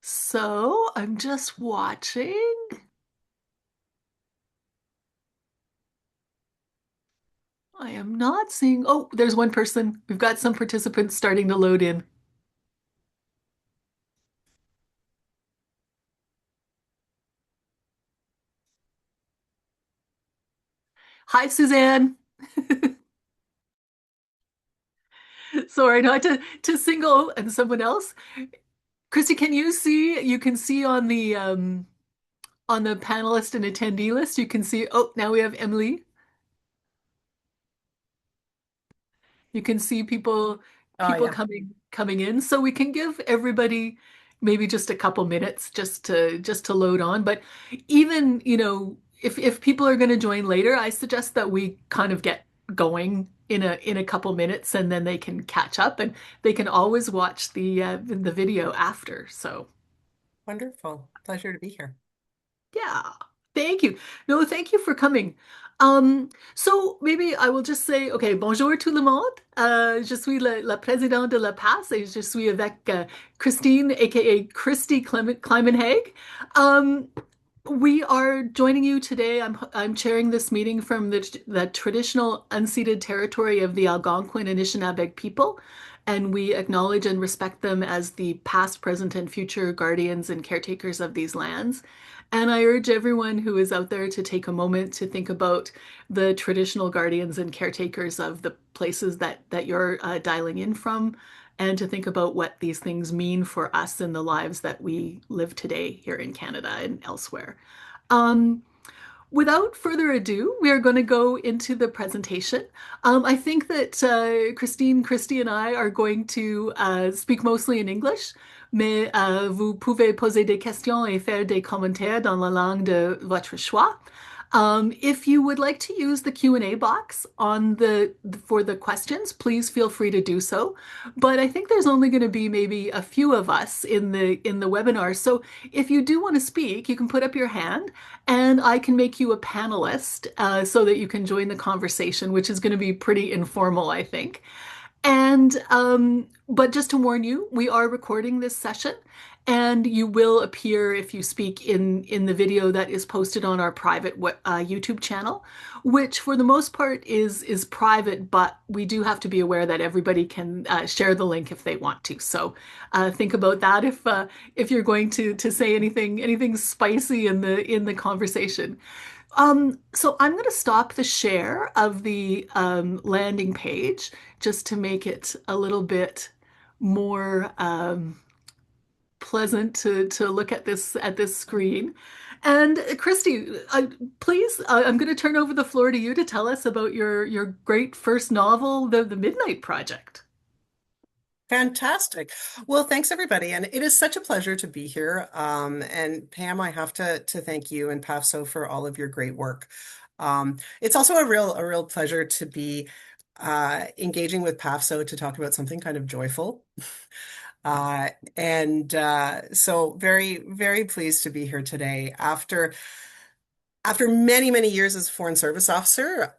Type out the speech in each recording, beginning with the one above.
So I'm just watching. I am not seeing. Oh, there's one person. We've got some participants starting to load in. Hi, Suzanne. Sorry, not to single and someone else. Christy, can you see? You can see on the panelist and attendee list. You can see. Oh, now we have Emily. You can see Oh people yeah. coming in. So we can give everybody maybe just a couple minutes just to load on. But even, if people are going to join later, I suggest that we kind of get going in a couple minutes and then they can catch up and they can always watch the video after. So Wonderful. Pleasure to be here. yeah, thank you. No, thank you for coming. So maybe I will just say, okay, bonjour tout le monde. Je suis la présidente de la PASE et je suis avec Christine, aka Christy Climenhage. Um, we are joining you today. I'm chairing this meeting from the traditional unceded territory of the Algonquin and Anishinaabe people, and we acknowledge and respect them as the past, present, and future guardians and caretakers of these lands. And I urge everyone who is out there to take a moment to think about the traditional guardians and caretakers of the places that you're dialing in from, and to think about what these things mean for us in the lives that we live today here in Canada and elsewhere. Um, Without further ado, we are going to go into the presentation. I think that Christy, and I are going to speak mostly in English, mais vous pouvez poser des questions et faire des commentaires dans la langue de votre choix. If you would like to use the Q&A box on for the questions, please feel free to do so. But I think there's only going to be maybe a few of us in the webinar. So if you do want to speak, you can put up your hand and I can make you a panelist so that you can join the conversation, which is going to be pretty informal, I think. But just to warn you, we are recording this session, and you will appear if you speak in the video that is posted on our private YouTube channel, which for the most part is private, but we do have to be aware that everybody can share the link if they want to. So think about that if you're going to say anything spicy in the conversation. So I'm going to stop the share of the landing page just to make it a little bit more pleasant to look at this screen. And Christy, please, I'm going to turn over the floor to you to tell us about your great first novel, the Midnight Project. Fantastic. Well, thanks everybody. And it is such a pleasure to be here. And Pam, I have to thank you and PAFSO for all of your great work. It's also a real pleasure to be engaging with PAFSO to talk about something kind of joyful. So very, very pleased to be here today. After many, many years as a Foreign Service officer,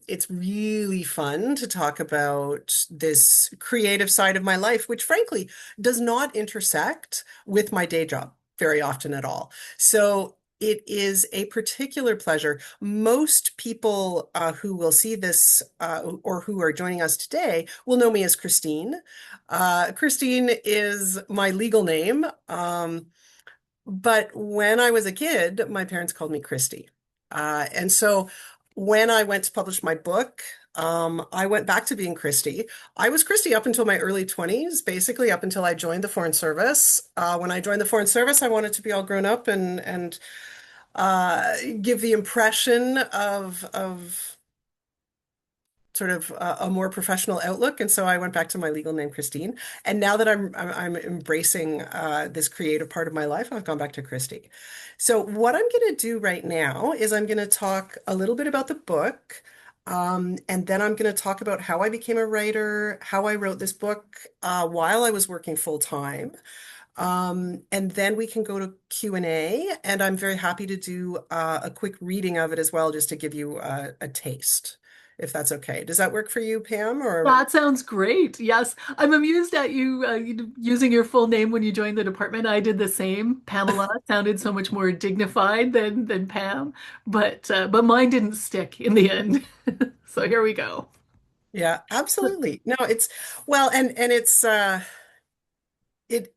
it's really fun to talk about this creative side of my life, which frankly does not intersect with my day job very often at all. So it is a particular pleasure. Most people who will see this or who are joining us today will know me as Christine. Christine is my legal name. But when I was a kid, my parents called me Christy. And so when I went to publish my book, I went back to being Christy. I was Christy up until my early 20s, basically up until I joined the Foreign Service. When I joined the Foreign Service, I wanted to be all grown up and give the impression of sort of a more professional outlook. And so I went back to my legal name, Christine. And now that I'm embracing this creative part of my life, I've gone back to Christy. So what I'm going to do right now is I'm going to talk a little bit about the book. And then I'm going to talk about how I became a writer, how I wrote this book while I was working full time. And then we can go to Q&A, and I'm very happy to do a quick reading of it as well, just to give you a taste. if that's okay. Does that work for you, Pam? Or That sounds great. Yes, I'm amused at you, using your full name when you joined the department. I did the same. Pamela sounded so much more dignified than Pam, but mine didn't stick in the end. So here we go. yeah, absolutely. No, it's well, and it's it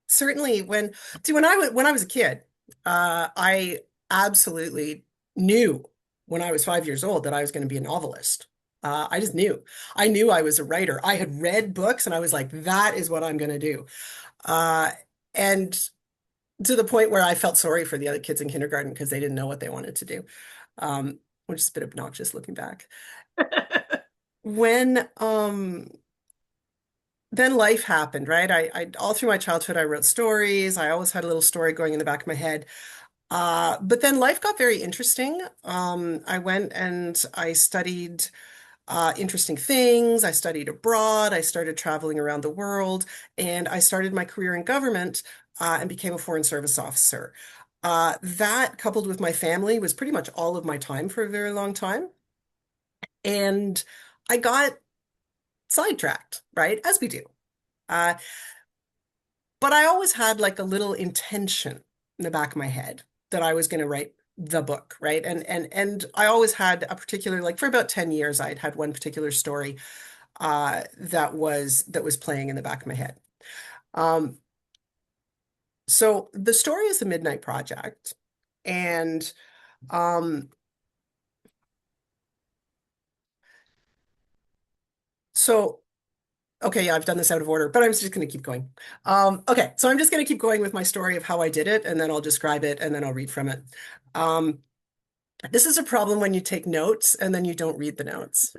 certainly when I was a kid, I absolutely knew when I was 5 years old that I was going to be a novelist. I just knew. I knew I was a writer. I had read books and I was like, that is what I'm going to do. Uh, and to the point where I felt sorry for the other kids in kindergarten because they didn't know what they wanted to do, which is a bit obnoxious looking back. When then life happened, right? I all through my childhood I wrote stories. I always had a little story going in the back of my head. But then life got very interesting. I went and I studied interesting things. I studied abroad. I started traveling around the world, and I started my career in government and became a foreign service officer. That, coupled with my family, was pretty much all of my time for a very long time. And I got sidetracked, right? As we do. Uh, but I always had like a little intention in the back of my head that I was going to write the book, right? And I always had a particular, like for about 10 years, I'd had one particular story that was playing in the back of my head. Um, so the story is The Midnight Project. And um, so okay, yeah, I've done this out of order, but I'm just going to keep going. Okay, so I'm just going to keep going with my story of how I did it, and then I'll describe it, and then I'll read from it. Um, this is a problem when you take notes and then you don't read the notes.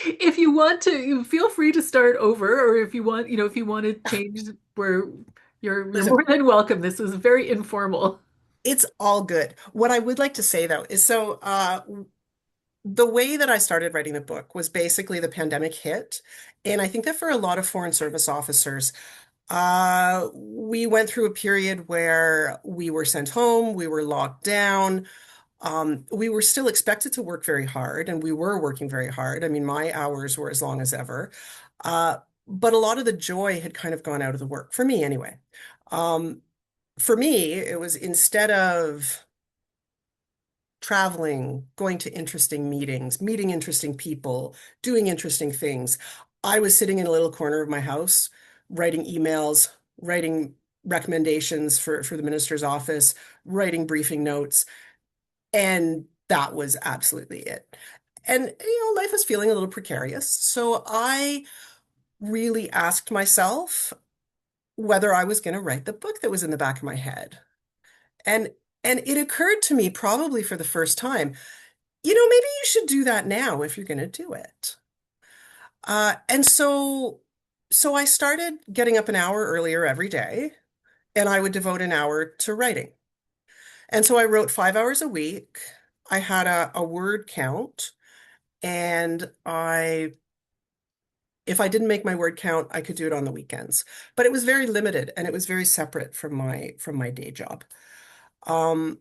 If you want to, you feel free to start over, or if you want, if you want to change where you're more Listen, than welcome. This is very informal. it's all good. What I would like to say though is the way that I started writing the book was basically the pandemic hit. And I think that for a lot of foreign service officers, we went through a period where we were sent home, we were locked down. We were still expected to work very hard, and we were working very hard. I mean, my hours were as long as ever. Uh, but a lot of the joy had kind of gone out of the work, for me anyway. Um, for me, it was instead of traveling, going to interesting meetings, meeting interesting people, doing interesting things, I was sitting in a little corner of my house, writing emails, writing recommendations for the minister's office, writing briefing notes. And that was absolutely it. And, life was feeling a little precarious. So I really asked myself whether I was going to write the book that was in the back of my head. And and it occurred to me probably for the first time, maybe you should do that now if you're going to do it. And so I started getting up an hour earlier every day, and I would devote an hour to writing. And so I wrote 5 hours a week. I had a word count. And if I didn't make my word count, I could do it on the weekends. But it was very limited and it was very separate from my day job. Um,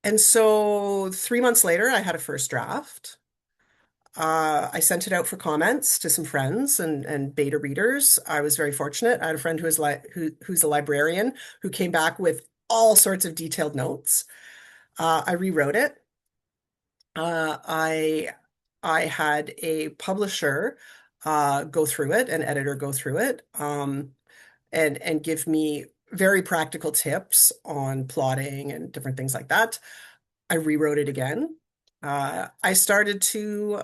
and so 3 months later, I had a first draft. I sent it out for comments to some friends and beta readers. I was very fortunate. I had a friend who's a librarian who came back with all sorts of detailed notes. I rewrote it. I had a publisher go through it, an editor go through it, and give me very practical tips on plotting and different things like that. I rewrote it again. I started to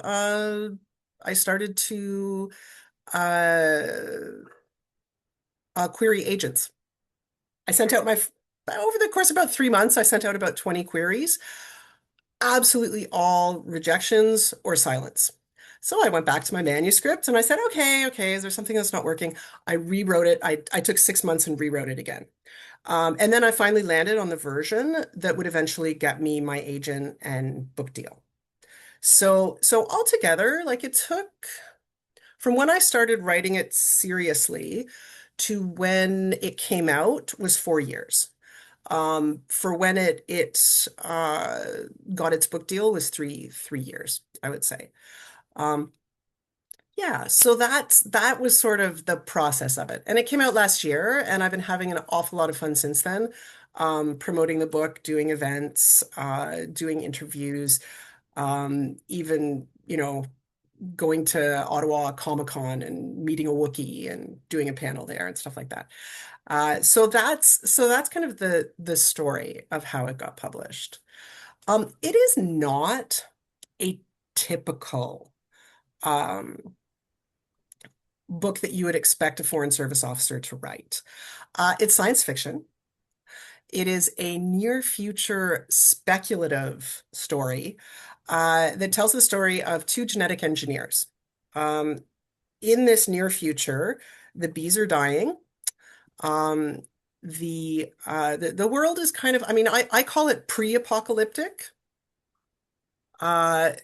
query agents. I sent out my over the course of about 3 months, I sent out about 20 queries, absolutely all rejections or silence. So I went back to my manuscript and I said, okay, is there something that's not working? I rewrote it. I took 6 months and rewrote it again. And then I finally landed on the version that would eventually get me my agent and book deal. So altogether, like it took from when I started writing it seriously to when it came out was 4 years. For when it got its book deal was three years, I would say. Um, yeah, so that was sort of the process of it. And it came out last year, and I've been having an awful lot of fun since then, promoting the book, doing events, doing interviews, even, going to Ottawa Comic-Con and meeting a Wookiee and doing a panel there and stuff like that. So that's kind of the story of how it got published. It is not a typical um, book that you would expect a Foreign Service officer to write. It's science fiction. It is a near future speculative story that tells the story of two genetic engineers. Um, in this near future, the bees are dying. Um, the world is kind of, I mean, I call it pre-apocalyptic. And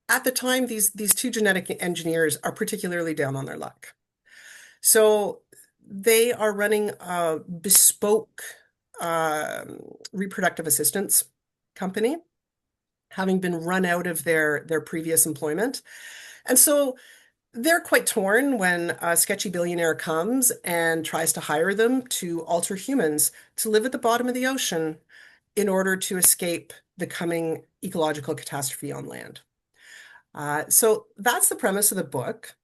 at the time, these two genetic engineers are particularly down on their luck. So they are running a bespoke reproductive assistance company, having been run out of their previous employment. And so they're quite torn when a sketchy billionaire comes and tries to hire them to alter humans to live at the bottom of the ocean in order to escape the coming ecological catastrophe on land. So that's the premise of the book.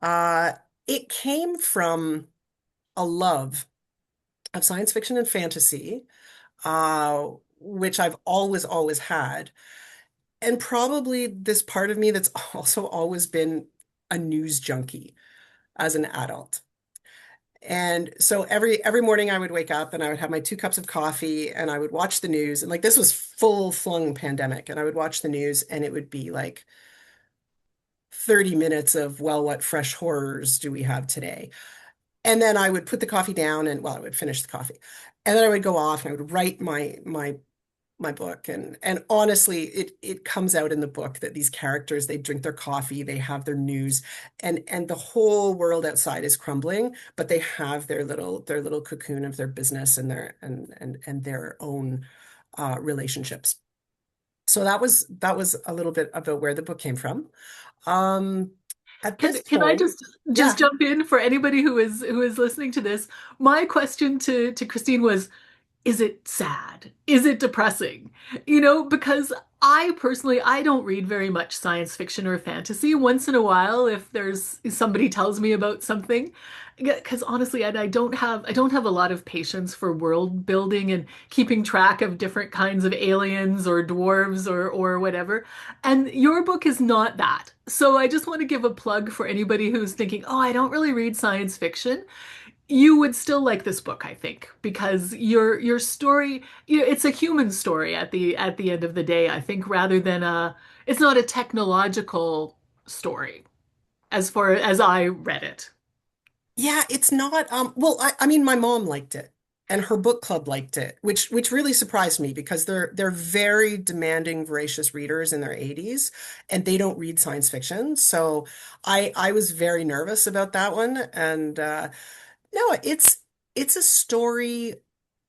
Uh, it came from a love of science fiction and fantasy, uh, which I've always had. And probably this part of me that's also always been a news junkie as an adult. And so every morning I would wake up and I would have my 2 cups of coffee and I would watch the news. And like this was full flung pandemic. And I would watch the news and it would be like 30 minutes of, well, what fresh horrors do we have today? And then I would put the coffee down and well, I would finish the coffee. And then I would go off and I would write my book. And honestly, it comes out in the book that these characters, they drink their coffee, they have their news, and the whole world outside is crumbling, but they have their little cocoon of their business and their own relationships. So that was a little bit about where the book came from. Um, at Can this can I point, just yeah. jump in for anybody who is listening to this? My question to Christine was, is it sad? Is it depressing? Because I personally, I don't read very much science fiction or fantasy. Once in a while, if there's somebody tells me about something, because honestly, I don't have a lot of patience for world building and keeping track of different kinds of aliens or dwarves or whatever. And your book is not that. So I just want to give a plug for anybody who's thinking, oh, I don't really read science fiction. You would still like this book, I think, because your story, it's a human story at the end of the day, I think, rather than it's not a technological story as far as I read it. Yeah, it's not well, I mean my mom liked it and her book club liked it, which really surprised me because they're very demanding, voracious readers in their 80s and they don't read science fiction. So I was very nervous about that one. And no, it's a story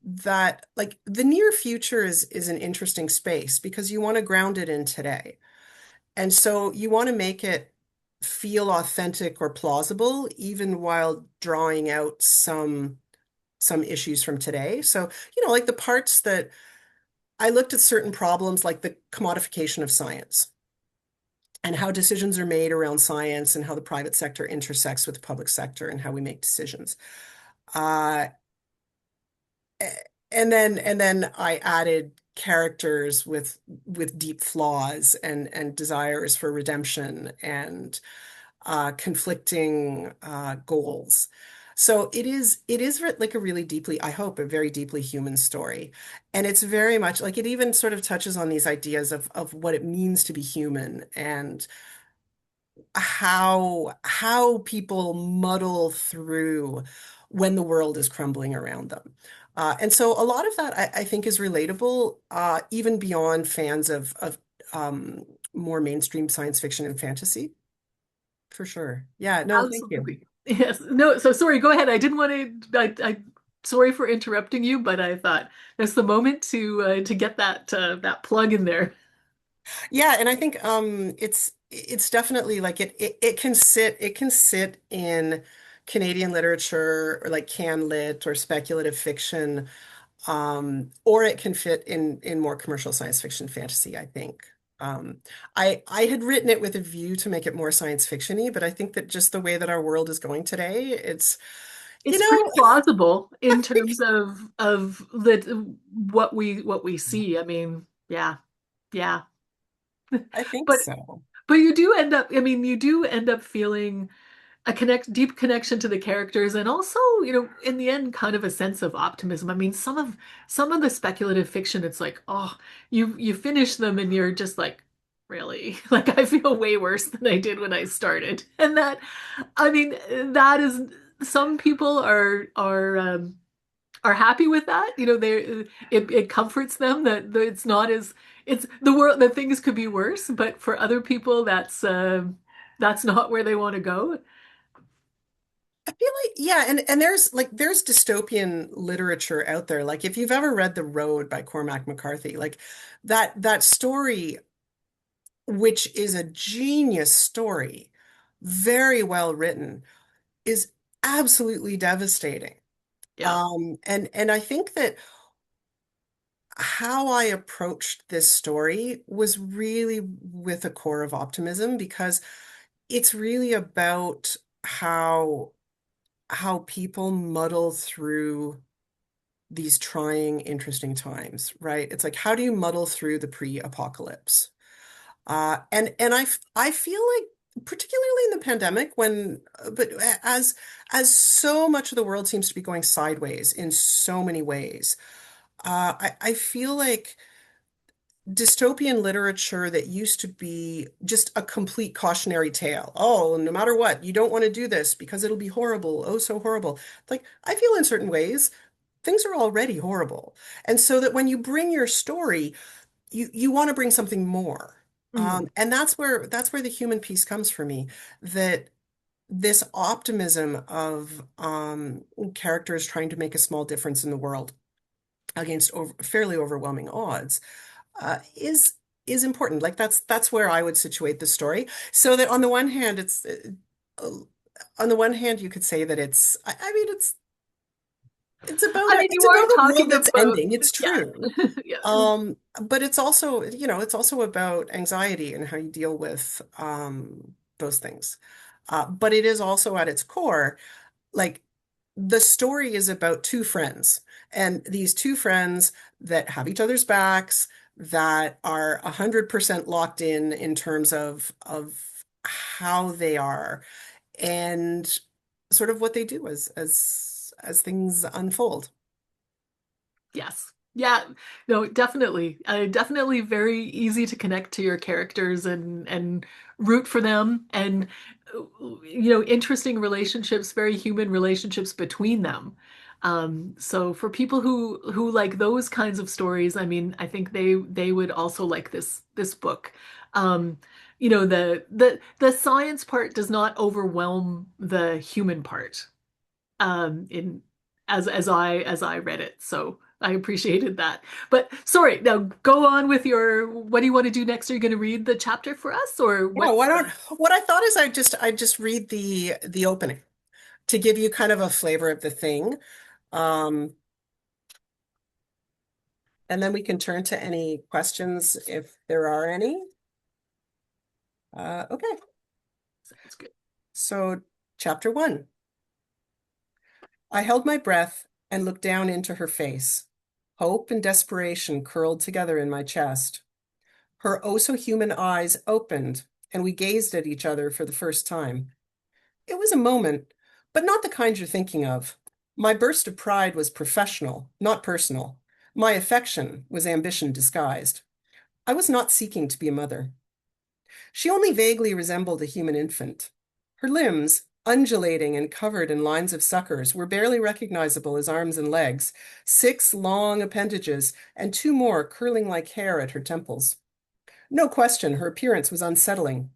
that like the near future is an interesting space because you want to ground it in today. And so you want to make it feel authentic or plausible, even while drawing out some issues from today. So, like the parts that I looked at certain problems like the commodification of science and how decisions are made around science and how the private sector intersects with the public sector and how we make decisions. Uh, and then I added characters with deep flaws and desires for redemption and conflicting goals. So it is like a really deeply, I hope, a very deeply human story. And it's very much like it even sort of touches on these ideas of what it means to be human and how people muddle through when the world is crumbling around them. And so a lot of that I think is relatable, even beyond fans of um, more mainstream science fiction and fantasy. For sure. Yeah, no, thank you. Absolutely. Yes. No, so sorry, go ahead. I didn't want to. sorry for interrupting you, but I thought it's the moment to get that plug in there. Yeah, and I think it's definitely like it can sit in Canadian literature or like can lit or speculative fiction, or it can fit in more commercial science fiction fantasy, I think. Um, I had written it with a view to make it more science fiction-y, but I think that just the way that our world is going today, it's, you It's pretty know, plausible in terms of what we see. I mean, yeah, yeah. I think But so. you do end up, I mean, you do end up feeling a deep connection to the characters and also, in the end, kind of a sense of optimism. I mean, some of the speculative fiction, it's like, oh, you finish them and you're just like, really? Like I feel way worse than I did when I started. And that, I mean, that is some people are happy with that. It comforts them that it's not as it's the world that things could be worse, but for other people that's not where they want to go. I feel like, yeah, and there's dystopian literature out there. Like if you've ever read The Road by Cormac McCarthy, like that story, which is a genius story, very well written, is absolutely devastating. Yeah. And I think that how I approached this story was really with a core of optimism because it's really about how people muddle through these trying, interesting times, right? It's like, how do you muddle through the pre-apocalypse? And I feel like, particularly in the pandemic, but as so much of the world seems to be going sideways in so many ways, I feel like dystopian literature that used to be just a complete cautionary tale. Oh, no matter what, you don't want to do this because it'll be horrible. Oh, so horrible. Like, I feel in certain ways, things are already horrible. And so that when you bring your story, you want to bring something more. Mm. And that's where the human piece comes for me, that this optimism of characters trying to make a small difference in the world against fairly overwhelming odds is important. Like that's where I would situate the story. So that on the one hand, uh, on the one hand, you could say that I mean, I mean, it's you about are a world talking that's about, ending. It's yeah. true. Yeah. But it's also, it's also about anxiety and how you deal with those things. But it is also at its core, like the story is about two friends, and these two friends that have each other's backs, that are 100% locked in terms of how they are and sort of what they do as things unfold. Yes. Yeah. No, definitely. Definitely very easy to connect to your characters and root for them and interesting relationships, very human relationships between them. So for people who like those kinds of stories, I mean, I think they would also like this book. Um, the science part does not overwhelm the human part in as I read it. So I appreciated that. But sorry, now go on with your what do you want to do next? Are you going to read the chapter for us or Yeah, what's what I thought is I just read the opening to give you kind of a flavor of the thing. Um, and then we can turn to any questions if there are any. Okay, sounds good. so chapter 1. I held my breath and looked down into her face. Hope and desperation curled together in my chest. Her oh so human eyes opened, and we gazed at each other for the first time. It was a moment, but not the kind you're thinking of. My burst of pride was professional, not personal. My affection was ambition disguised. I was not seeking to be a mother. She only vaguely resembled a human infant. Her limbs, undulating and covered in lines of suckers, were barely recognizable as arms and legs, 6 long appendages, and 2 more curling like hair at her temples. No question, her appearance was unsettling.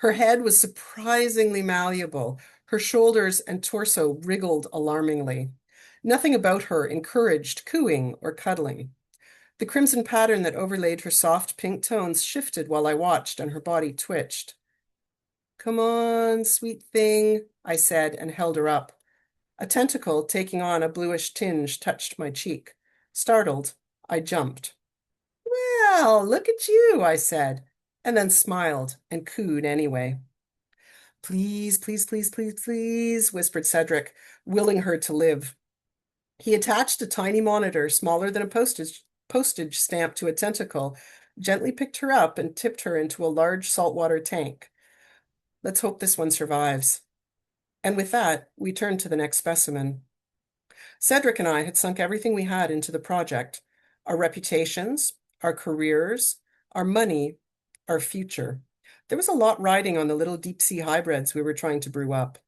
Her head was surprisingly malleable. Her shoulders and torso wriggled alarmingly. Nothing about her encouraged cooing or cuddling. The crimson pattern that overlaid her soft pink tones shifted while I watched, and her body twitched. Come on, sweet thing, I said and held her up. A tentacle, taking on a bluish tinge, touched my cheek. Startled, I jumped. Well, look at you, I said, and then smiled and cooed anyway. Please, please, please, please, please, whispered Cedric, willing her to live. He attached a tiny monitor, smaller than a postage stamp, to a tentacle, gently picked her up, and tipped her into a large saltwater tank. Let's hope this one survives. And with that, we turned to the next specimen. Cedric and I had sunk everything we had into the project, our reputations, our careers, our money, our future. There was a lot riding on the little deep sea hybrids we were trying to brew up.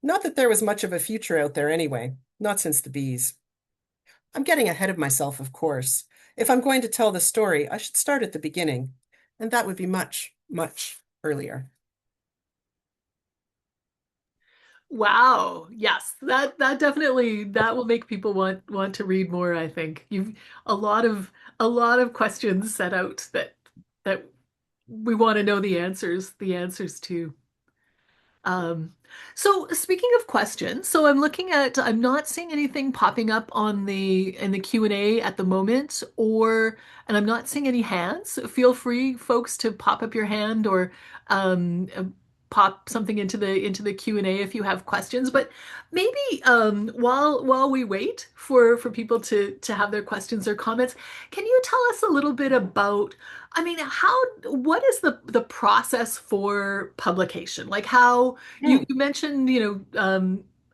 Not that there was much of a future out there anyway, not since the bees. I'm getting ahead of myself, of course. If I'm going to tell the story, I should start at the beginning, and that would be much, much earlier. Wow. Yes. That definitely that will make people want to read more, I think. You've a lot of questions set out that we want to know the answers to. Um, so speaking of questions, so I'm not seeing anything popping up on in the Q&A at the moment, and I'm not seeing any hands. Feel free, folks, to pop up your hand or pop something into the Q&A if you have questions. But maybe while we wait for people to have their questions or comments, can you tell us a little bit about, I mean, what is the process for publication? Like how Hmm. you mentioned,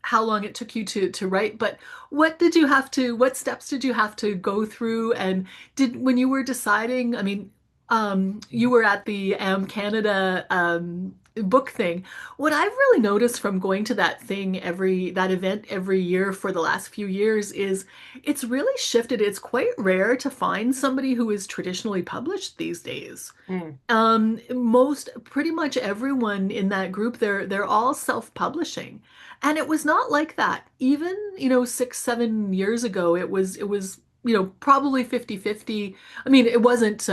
how long it took you to write, but what steps did you have to go through? And when you were deciding, I mean, you were at the Canada book thing. What I've really noticed from going to that event every year for the last few years is it's really shifted. It's quite rare to find somebody who is traditionally published these days. Hmm. Pretty much everyone in that group, they're all self-publishing. And it was not like that. Even, 6, 7 years ago, it was, probably 50-50. I mean, it wasn't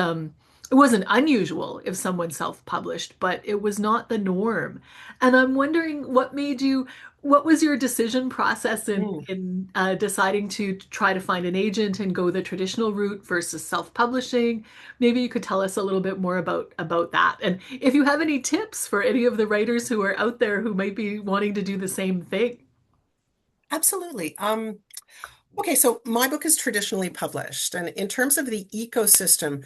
unusual if someone self-published, but it was not the norm. And I'm wondering what was your decision process Hmm. in deciding to try to find an agent and go the traditional route versus self-publishing? Maybe you could tell us a little bit more about that. And if you have any tips for any of the writers who are out there who might be wanting to do the same thing. Absolutely. Okay, so my book is traditionally published, and in terms of the ecosystem,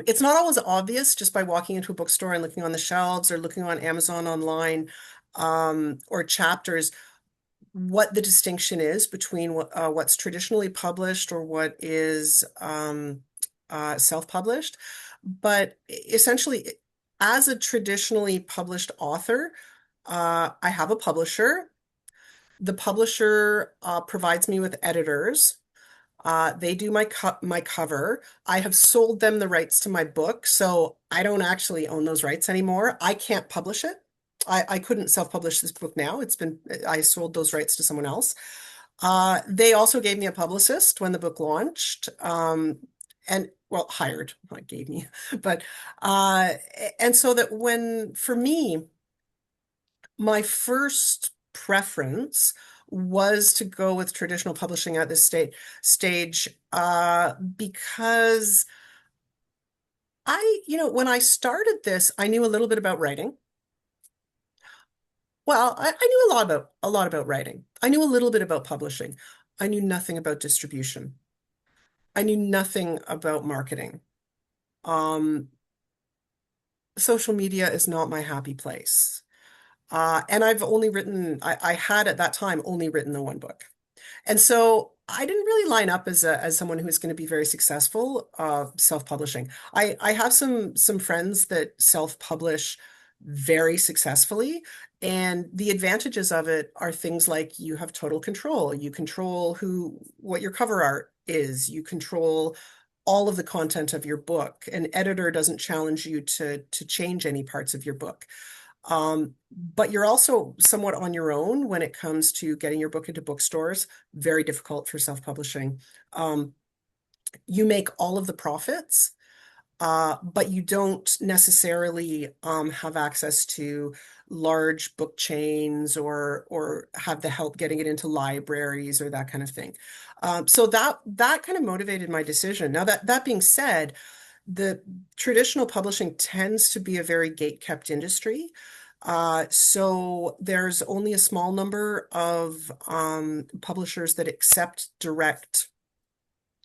it's not always obvious just by walking into a bookstore and looking on the shelves or looking on Amazon online, or chapters, what the distinction is between what's traditionally published or what is self-published. But essentially, as a traditionally published author, I have a publisher. The publisher provides me with editors. They do my cover. I have sold them the rights to my book, so I don't actually own those rights anymore. I can't publish it. I couldn't self-publish this book now. I sold those rights to someone else. They also gave me a publicist when the book launched, and well, hired, not gave me, but and so that for me, my first preference was to go with traditional publishing at this stage, because when I started this, I knew a little bit about writing. Well, I knew a lot about writing. I knew a little bit about publishing. I knew nothing about distribution. I knew nothing about marketing. Um, Social media is not my happy place. And I had at that time only written the one book. And so I didn't really line up as someone who's going to be very successful self-publishing. I have some friends that self-publish very successfully, and the advantages of it are things like you have total control. You control what your cover art is. You control all of the content of your book. An editor doesn't challenge you to change any parts of your book. But you're also somewhat on your own when it comes to getting your book into bookstores. Very difficult for self-publishing. Um, you make all of the profits, but you don't necessarily have access to large book chains or have the help getting it into libraries or that kind of thing. So that kind of motivated my decision. Now that being said, the traditional publishing tends to be a very gate-kept industry. So there's only a small number of publishers that accept direct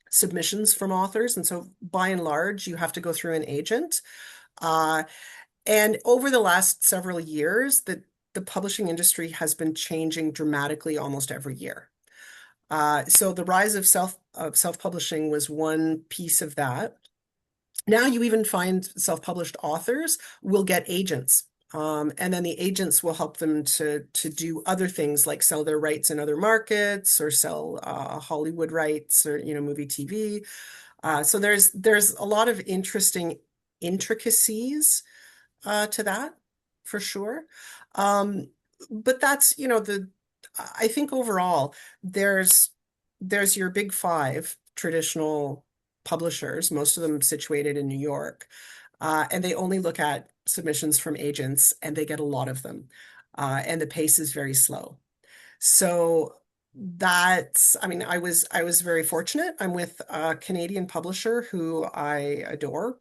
submissions from authors. And so by and large, you have to go through an agent. Uh, and over the last several years, the publishing industry has been changing dramatically almost every year. So the rise of self-publishing was one piece of that. Now you even find self-published authors will get agents. And then the agents will help them to do other things like sell their rights in other markets or sell Hollywood rights or movie TV. So there's a lot of interesting intricacies to that for sure. Um, but that's the I think overall there's your big five traditional publishers, most of them situated in New York, and they only look at submissions from agents, and they get a lot of them, and the pace is very slow. So I mean, I was very fortunate. I'm with a Canadian publisher who I adore.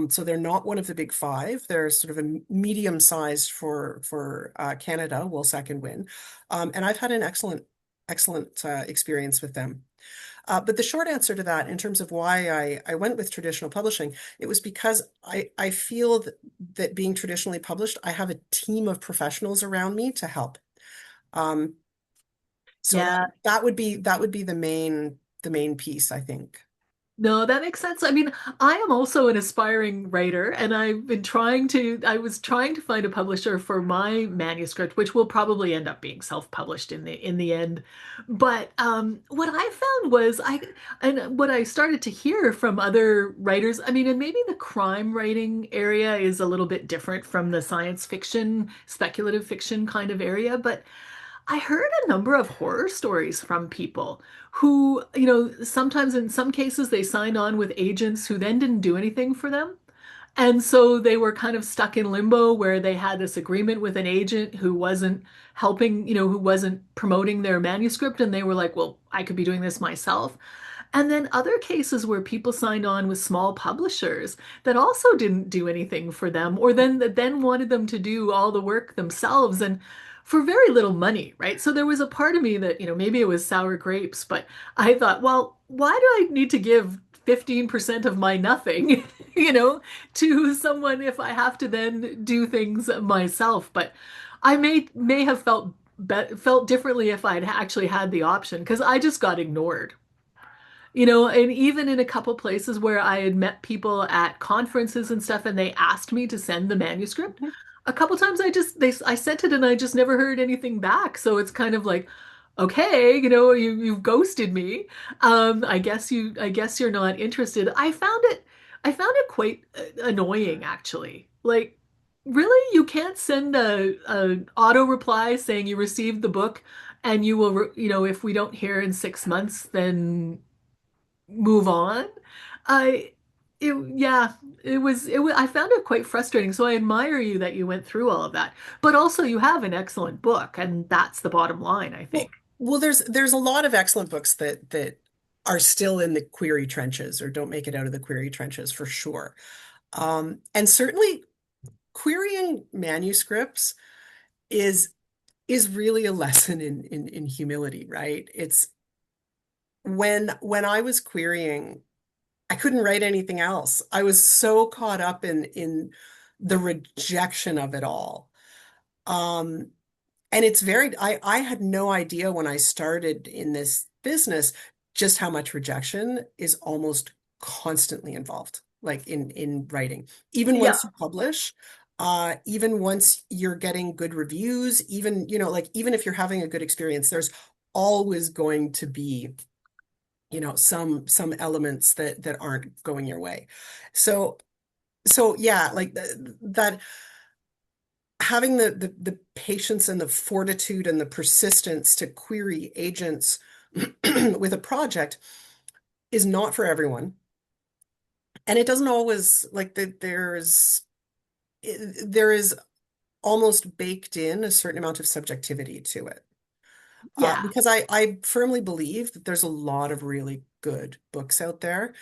So they're not one of the big five. They're sort of a medium sized for Canada, will second win. And I've had an excellent experience with them. But the short answer to that, in terms of why I went with traditional publishing, it was because I feel that being traditionally published, I have a team of professionals around me to help. Um, so Yeah. that would be the main piece, I think. No, that makes sense. I mean, I am also an aspiring writer, and I was trying to find a publisher for my manuscript, which will probably end up being self-published in the end. But what I found was and what I started to hear from other writers, I mean, and maybe the crime writing area is a little bit different from the science fiction, speculative fiction kind of area, but I heard a number of horror stories from people who, sometimes in some cases they signed on with agents who then didn't do anything for them. And so they were kind of stuck in limbo where they had this agreement with an agent who wasn't helping, who wasn't promoting their manuscript. And they were like, well, I could be doing this myself. And then other cases where people signed on with small publishers that also didn't do anything for them, or then wanted them to do all the work themselves and for very little money, right? So there was a part of me that, maybe it was sour grapes, but I thought, well, why do I need to give 15% of my nothing, to someone if I have to then do things myself? But I may have felt differently if I'd actually had the option because I just got ignored. And even in a couple places where I had met people at conferences and stuff and they asked me to send the manuscript, a couple times I sent it and I just never heard anything back. So it's kind of like, okay, you've ghosted me. I guess you're not interested. I found it quite annoying actually. Like, really, you can't send a auto reply saying you received the book and you will, if we don't hear in 6 months, then move on. I yeah, I found it quite frustrating. So I admire you that you went through all of that. But also you have an excellent book, and that's the bottom line, I think. Well, there's a lot of excellent books that are still in the query trenches or don't make it out of the query trenches for sure. And certainly querying manuscripts is is really a lesson in humility, right? It's when I was querying, I couldn't write anything else. I was so caught up in the rejection of it all. Um, And it's I had no idea when I started in this business just how much rejection is almost constantly involved, like in writing. Even Yeah. once you publish, even once you're getting good reviews, even, like even if you're having a good experience, there's always going to be, some elements that aren't going your way. So yeah, like that having the patience and the fortitude and the persistence to query agents with a project is not for everyone. And it doesn't always like that there is almost baked in a certain amount of subjectivity to it. Yeah. Because I firmly believe that there's a lot of really good books out there.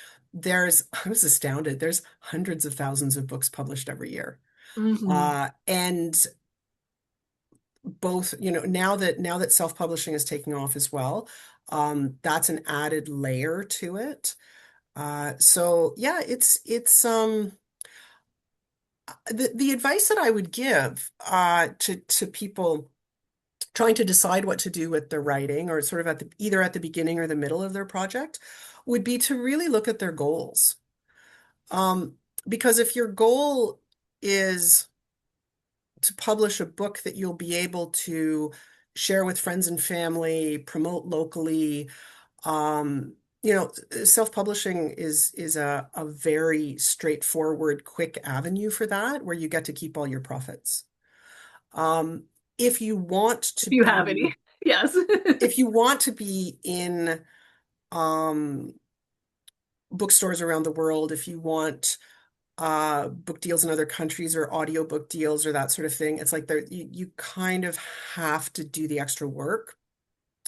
I was astounded. There's hundreds of thousands of books published every year. Hmm. And both, now that self-publishing is taking off as well, that's an added layer to it. So yeah, it's the advice that I would give to people trying to decide what to do with their writing or sort of either at the beginning or the middle of their project would be to really look at their goals. Um, because if your goal is to publish a book that you'll be able to share with friends and family, promote locally, um, self-publishing is a very straightforward, quick avenue for that, where you get to keep all your profits. Um, if you want If to you have any. be Yes. if you want to be in um, bookstores around the world, if you want book deals in other countries or audiobook deals or that sort of thing, it's like you kind of have to do the extra work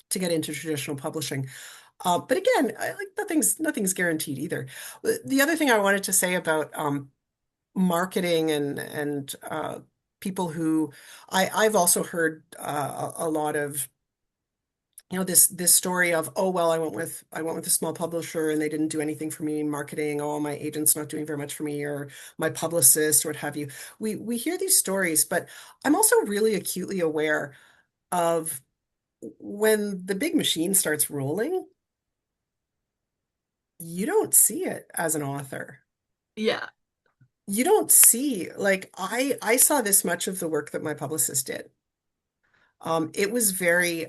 to get into traditional publishing. But again, like nothing's guaranteed either. The other thing I wanted to say about marketing and people who I've also heard a lot of this story of, oh well, I went with a small publisher and they didn't do anything for me in marketing. Oh, my agent's not doing very much for me, or my publicist, or what have you. We hear these stories, but I'm also really acutely aware of when the big machine starts rolling, you don't see it as an author. Yeah. You don't see, like, I saw this much of the work that my publicist did. It was very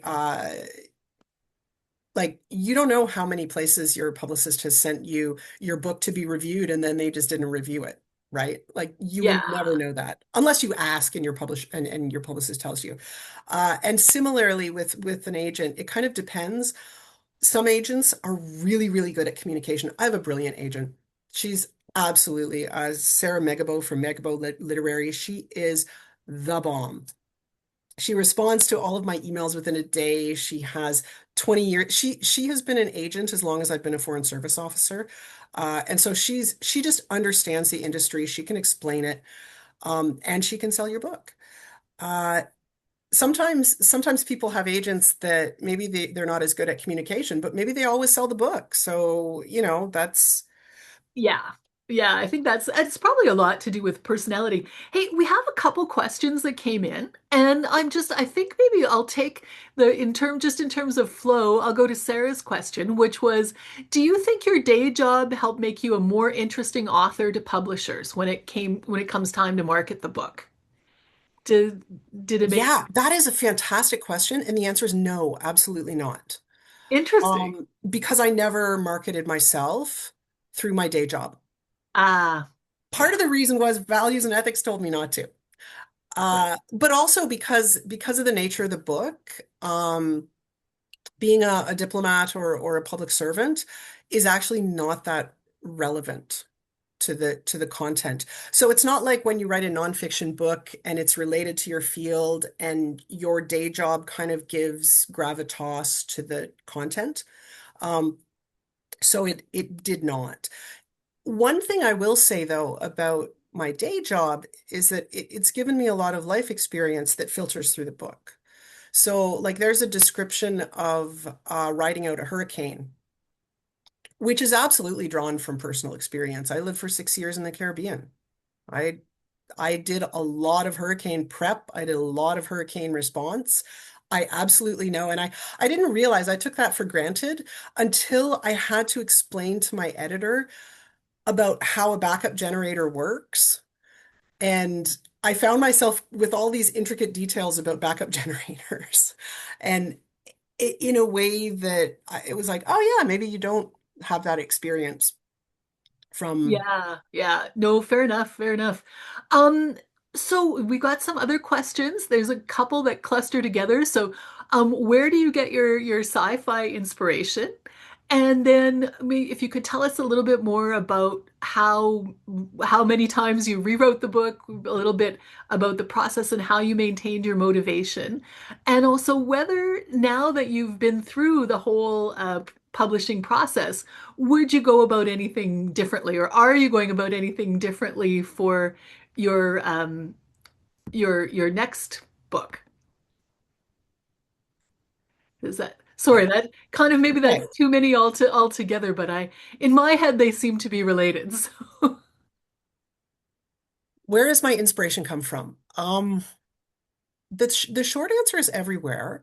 like, you don't know how many places your publicist has sent you your book to be reviewed and then they just didn't review it, right? Like, you Yeah. would never know that unless you ask and and your publicist tells you. And similarly with an agent, it kind of depends. Some agents are really, really good at communication. I have a brilliant agent. She's absolutely Sarah Megabo from Megabo Literary. She is the bomb. She responds to all of my emails within a day. She has 20 years. She has been an agent as long as I've been a foreign service officer. And so she just understands the industry. She can explain it, and she can sell your book. Uh, sometimes people have agents that maybe they're not as good at communication, but maybe they always sell the book. So, that's Yeah. Yeah, I think it's probably a lot to do with personality. Hey, we have a couple questions that came in, and I think maybe I'll take just in terms of flow, I'll go to Sarah's question, which was, do you think your day job helped make you a more interesting author to publishers when it comes time to market the book? Did did it make yeah, that is a fantastic question. And the answer is no, absolutely not. interesting? Because I never marketed myself through my day job. Ah, Part yeah, of the reason was values and ethics told me not to. right. But also because of the nature of the book, being a diplomat or a public servant is actually not that relevant to the content. So it's not like when you write a nonfiction book and it's related to your field and your day job kind of gives gravitas to the content. Um, so it did not. One thing I will say though about my day job is that it's given me a lot of life experience that filters through the book. So, like, there's a description of riding out a hurricane, which is absolutely drawn from personal experience. I lived for 6 years in the Caribbean. I I did a lot of hurricane prep. I did a lot of hurricane response. I absolutely know. And I didn't realize I took that for granted until I had to explain to my editor about how a backup generator works. And I found myself with all these intricate details about backup generators. And in a way that it was like, oh yeah, maybe you don't have that experience from. Yeah, yeah. No, fair enough, fair enough. Um, So we got some other questions. There's a couple that cluster together. So, where do you get your sci-fi inspiration? And then, if you could tell us a little bit more about how many times you rewrote the book, a little bit about the process and how you maintained your motivation, and also whether now that you've been through the whole publishing process, would you go about anything differently, or are you going about anything differently for your your next book? Is that sorry, Okay. that kind of maybe Okay. that's too many all together, but I in my head they seem to be related. So Where does my inspiration come from? The short answer is everywhere.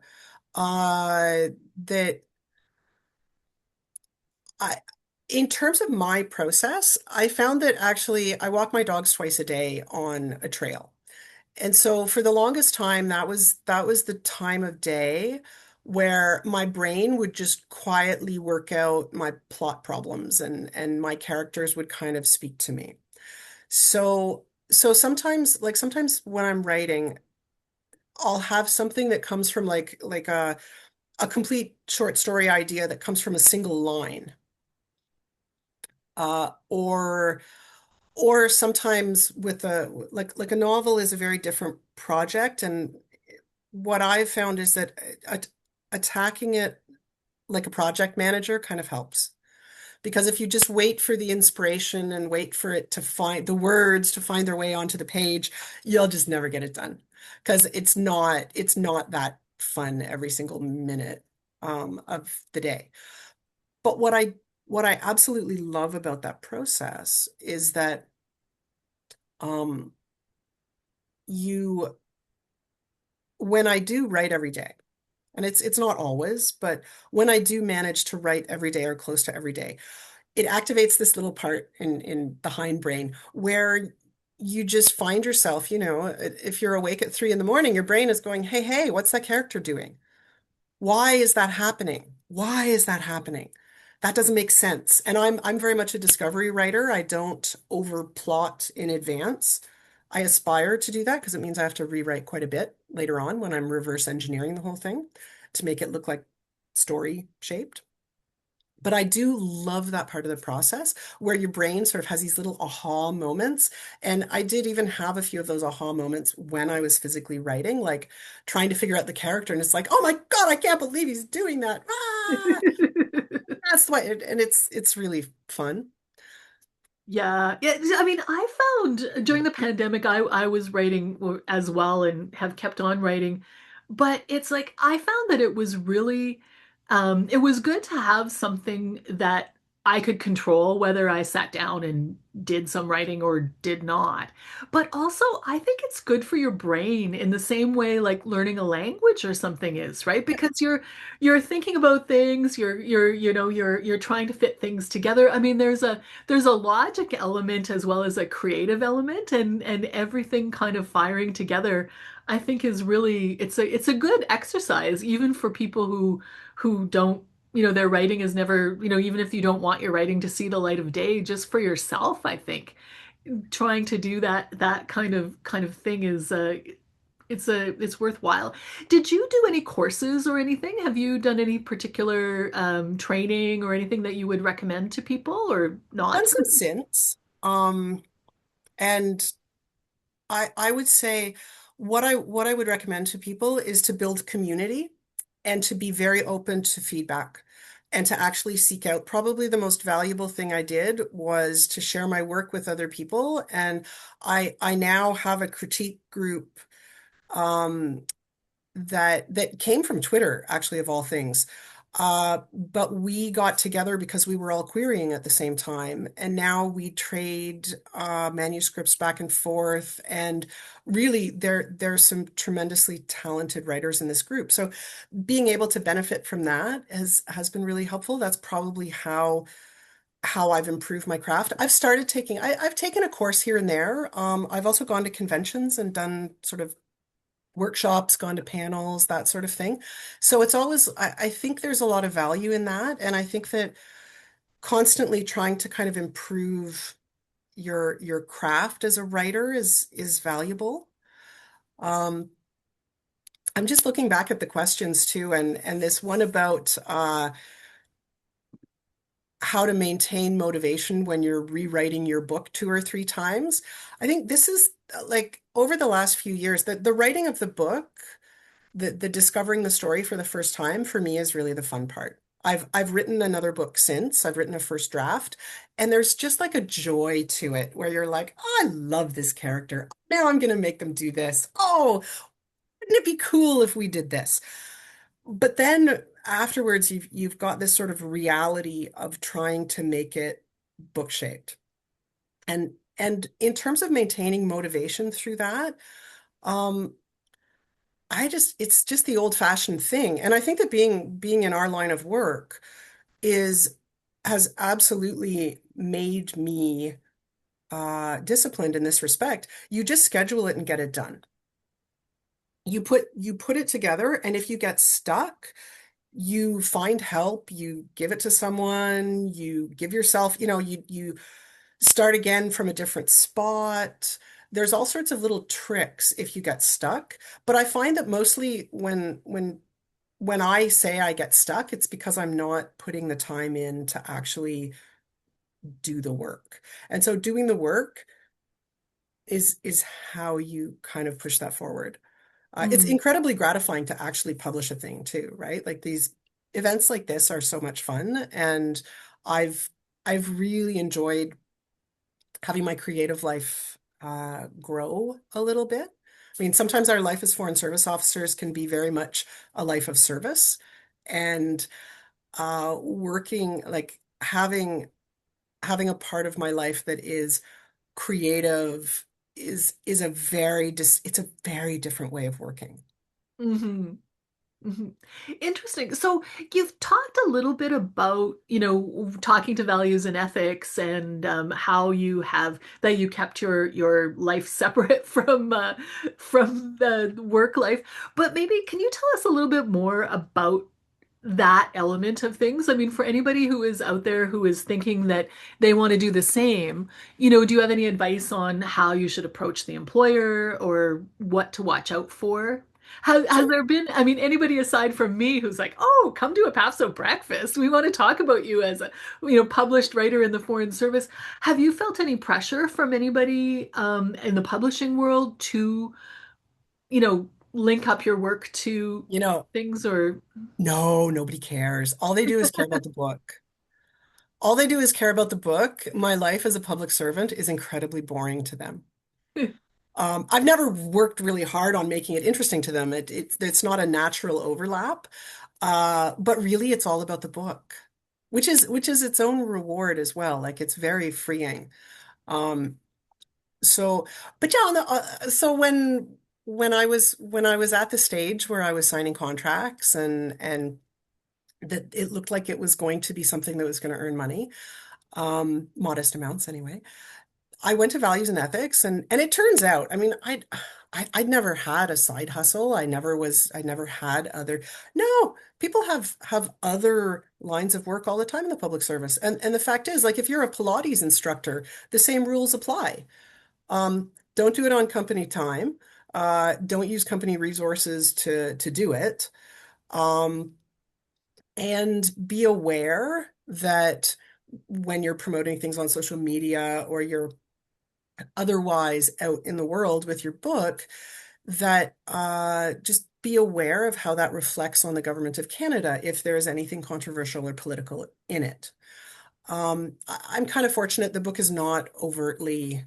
That I, in terms of my process, I found that actually I walk my dogs twice a day on a trail. And so for the longest time, that was the time of day where my brain would just quietly work out my plot problems and my characters would kind of speak to me. So sometimes when I'm writing, I'll have something that comes from like a complete short story idea that comes from a single line. Uh, or or sometimes with a like a novel is a very different project, and what I've found is that attacking it like a project manager kind of helps. Because if you just wait for the inspiration and wait for it to find the words to find their way onto the page, you'll just never get it done. Because it's not that fun every single minute of the day. But what I absolutely love about that process is that um, you when I do write every day, and it's not always, but when I do manage to write every day or close to every day, it activates this little part in the hindbrain where you just find yourself, if you're awake at 3 in the morning, your brain is going, hey, hey, what's that character doing? Why is that happening? Why is that happening? That doesn't make sense. And I'm very much a discovery writer. I don't overplot in advance. I aspire to do that because it means I have to rewrite quite a bit later on when I'm reverse engineering the whole thing to make it look like story shaped. But I do love that part of the process where your brain sort of has these little aha moments. And I did even have a few of those aha moments when I was physically writing, like trying to figure out the character. And it's like, oh my God, I can't believe he's doing that. Ah, that's why. And it's really fun. yeah, yeah. I mean, I found during the pandemic, I was writing as well and have kept on writing, but it's like I found that it was really, it was good to have something that I could control, whether I sat down and did some writing or did not. But also, I think it's good for your brain in the same way like learning a language or something is, right? Because you're thinking about things, you're trying to fit things together. I mean, there's a logic element as well as a creative element, and everything kind of firing together I think is really it's a good exercise even for people who don't, their writing is never, even if you don't want your writing to see the light of day, just for yourself, I think trying to do that kind of thing is it's worthwhile. Did you do any courses or anything? Have you done any particular training or anything that you would recommend to people or Done not? some since. And I would say what I would recommend to people is to build community and to be very open to feedback and to actually seek out. Probably the most valuable thing I did was to share my work with other people. And I now have a critique group um, that came from Twitter, actually, of all things. But we got together because we were all querying at the same time, and now we trade manuscripts back and forth. And really, there's some tremendously talented writers in this group. So being able to benefit from that has been really helpful. That's probably how I've improved my craft. I've taken a course here and there. I've also gone to conventions and done sort of workshops, gone to panels, that sort of thing. So it's always, I think there's a lot of value in that. And I think that constantly trying to kind of improve your craft as a writer is valuable. Um, I'm just looking back at the questions too, and this one about how to maintain motivation when you're rewriting your book two or three times. I think this is like over the last few years, the writing of the book, the discovering the story for the first time for me is really the fun part. I've written another book since. I've written a first draft, and there's just like a joy to it where you're like, oh, I love this character. Now I'm gonna make them do this. Oh, wouldn't it be cool if we did this? But then afterwards, you've got this sort of reality of trying to make it book shaped. And in terms of maintaining motivation through that, um, it's just the old-fashioned thing. And I think that being in our line of work is has absolutely made me disciplined in this respect. You just schedule it and get it done. You put it together, and if you get stuck, you find help, you give it to someone, you give yourself, you start again from a different spot. There's all sorts of little tricks if you get stuck, but I find that mostly when I say I get stuck, it's because I'm not putting the time in to actually do the work. And so doing the work is how you kind of push that forward. It's Mm, incredibly gratifying to actually publish a thing too, right? Like these events like this are so much fun, and I've I've really enjoyed having my creative life grow a little bit. I mean, sometimes our life as foreign service officers can be very much a life of service, and working like having a part of my life that is creative is a very dis it's a very different way of working. hmm hmm Interesting. So you've talked a little bit about, talking to values and ethics and how you have that you kept your life separate from the work life. But maybe can you tell us a little bit more about that element of things? I mean, for anybody who is out there who is thinking that they want to do the same, do you have any advice on how you should approach the employer or what to watch out for? Has So, there been, I mean, anybody aside from me who's like, oh, come to a PAFSO breakfast. We want to talk about you as a, published writer in the Foreign Service. Have you felt any pressure from anybody in the publishing world to, link up your work to you know, things or no, nobody cares. All they do is care about the book. All they do is care about the book. My life as a public servant is incredibly boring to them. I've never worked really hard on making it interesting to them. It's not a natural overlap. But really it's all about the book, which is its own reward as well. Like it's very freeing. Um, so, but yeah, so when I was at the stage where I was signing contracts and that it looked like it was going to be something that was going to earn money, modest amounts anyway. I went to values and ethics, and it turns out, I mean, I'd never had a side hustle. I never had other. No, people have other lines of work all the time in the public service. And the fact is, like if you're a Pilates instructor, the same rules apply. Don't do it on company time. Don't use company resources to do it. Um, and be aware that when you're promoting things on social media or you're otherwise out in the world with your book, that just be aware of how that reflects on the government of Canada if there is anything controversial or political in it. I'm kind of fortunate the book is not overtly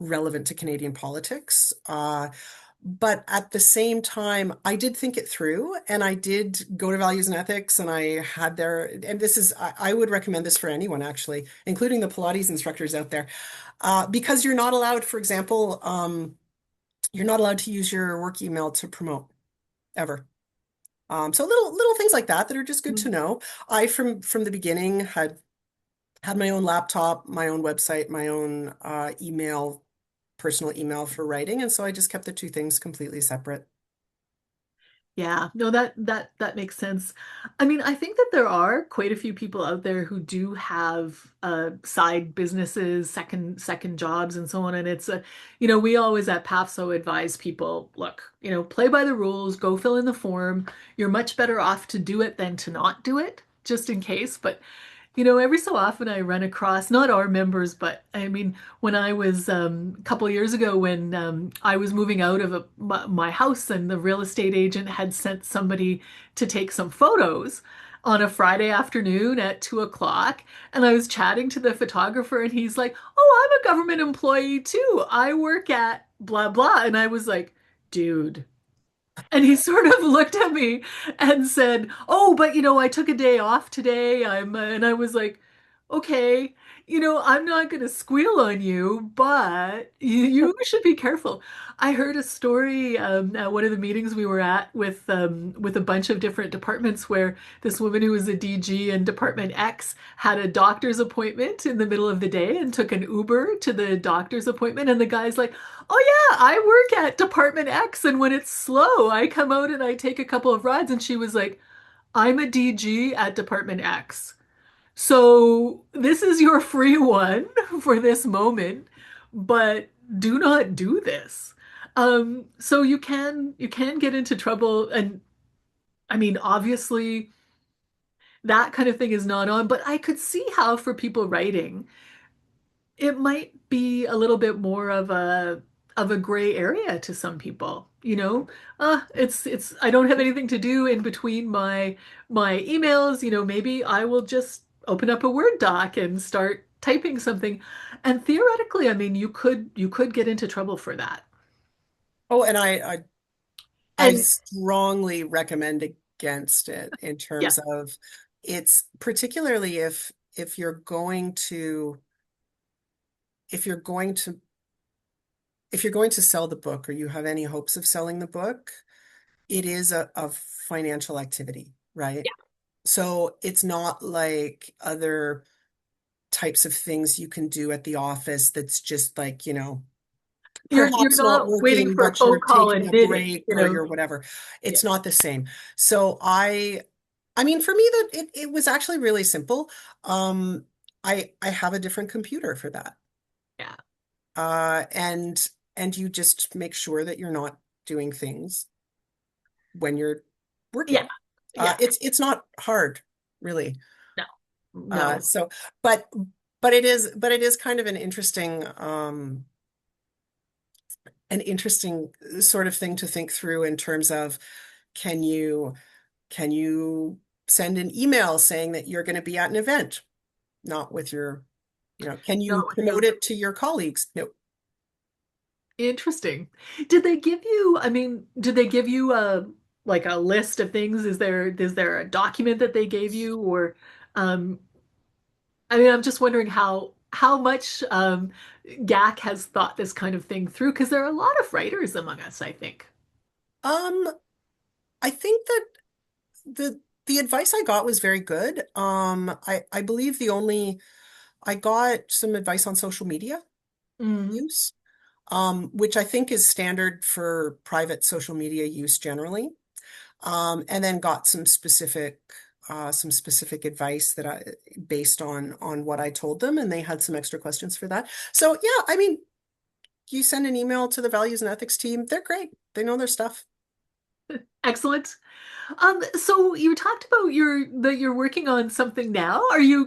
relevant to Canadian politics. But at the same time, I did think it through and I did go to values and ethics and I had their, and I would recommend this for anyone actually, including the Pilates instructors out there, because you're not allowed, for example, you're not allowed to use your work email to promote ever. So little things like that are just good to know. I from the beginning had my own laptop, my own website, my own personal email for writing, and so I just kept the two things completely separate. Yeah, no, that makes sense. I mean, I think that there are quite a few people out there who do have side businesses, second jobs, and so on. And it's a, we always at PAFSO advise people, look, play by the rules, go fill in the form. You're much better off to do it than to not do it, just in case. But every so often I run across, not our members, but I mean, when I was a couple of years ago when I was moving out of my house and the real estate agent had sent somebody to take some photos on a Friday afternoon at 2 o'clock. And I was chatting to the photographer and he's like, "Oh, I'm a government employee too. I work at blah, blah." And I was like, dude. And he sort of looked at me and said, "Oh, but I took a day off today. And I was like, "Okay, I'm not going to squeal on you, but you should be careful." I heard a story at one of the meetings we were at with a bunch of different departments where this woman who was a DG in Department X had a doctor's appointment in the middle of the day and took an Uber to the doctor's appointment, and the guy's like, "Oh yeah, I work at Department X, and when it's slow, I come out and I take a couple of rides." And she was like, "I'm a DG at Department X. So this is your free one for this moment, but do not do this." So you can get into trouble, and I mean, obviously that kind of thing is not on, but I could see how for people writing it might be a little bit more of a gray area to some people, it's I don't have anything to do in between my emails, maybe I will just open up a Word doc and start typing something. And theoretically, I mean, you could get into trouble for that. Oh, and I And strongly recommend against it in yeah, terms of it's particularly if you're going to if you're going to if you're going to sell the book or you have any hopes of selling the book, it is a financial activity, right? yeah, So it's not like other types of things you can do at the office that's just like, you're perhaps not not waiting working, for a but you're phone call taking and a knitting, break or you're whatever. yeah, It's not the same. So I mean, for me that it was actually really simple. Um, I have a different computer for that. yeah, Uh, and and you just make sure that you're not doing things when you're yeah, working. yeah, It's not hard, really. no, Uh, no, so, but but it is kind of an interesting sort of thing to think through in terms of can you can you send an email saying that you're going to be at an event, not with can no, you promote it to your colleagues? No. interesting. Did they give you, I mean, did they give you a like a list of things? Is there a document that they gave you, or um I mean, I'm just wondering how much GAC has thought this kind of thing through, because there are a lot of writers among us, I think. Um, I think that the advice I got was very good. I believe I got some advice on social media Mm. use, which I think is standard for private social media use generally. And then got some specific advice that I based on what I told them, and they had some extra questions for that. So yeah, I mean, you send an email to the values and ethics team, they're great. They know their stuff. Excellent. So you talked about that you're working on something now.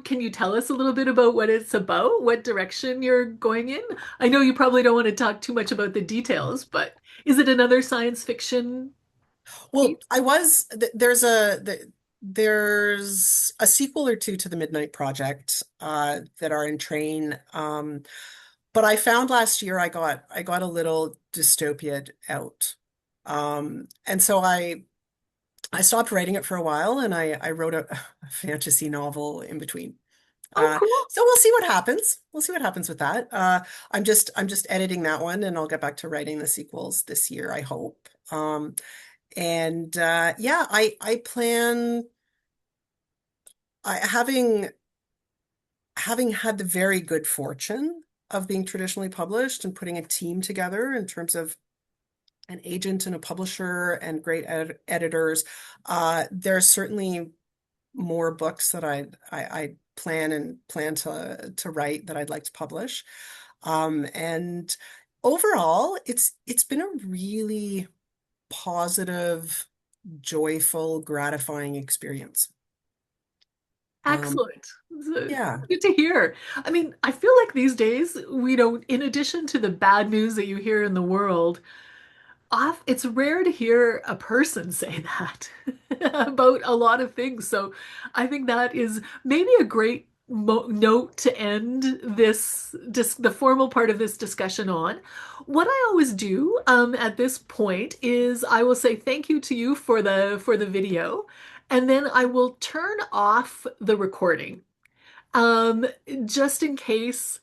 Can you tell us a little bit about what it's about, what direction you're going in? I know you probably don't want to talk too much about the details, but is it another science fiction piece? Well, there's a sequel or two to the Midnight Project that are in train. But I found last year I got a little dystopia out. And so I stopped writing it for a while and I wrote a fantasy novel in between. Oh, cool. So we'll see what happens. We'll see what happens with that. I'm just editing that one and I'll get back to writing the sequels this year, I hope. And yeah, I plan having had the very good fortune of being traditionally published and putting a team together in terms of an agent and a publisher and great editors. There's certainly more books that I plan to write that I'd like to publish. And overall, it's been a really positive, joyful, gratifying experience. Um, Excellent. yeah. Good to hear. I mean, I feel like these days we don't, in addition to the bad news that you hear in the world, it's rare to hear a person say that about a lot of things. So I think that is maybe a great mo note to end the formal part of this discussion on. What I always do at this point is I will say thank you to you for the video, and then I will turn off the recording, um, just in case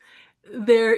there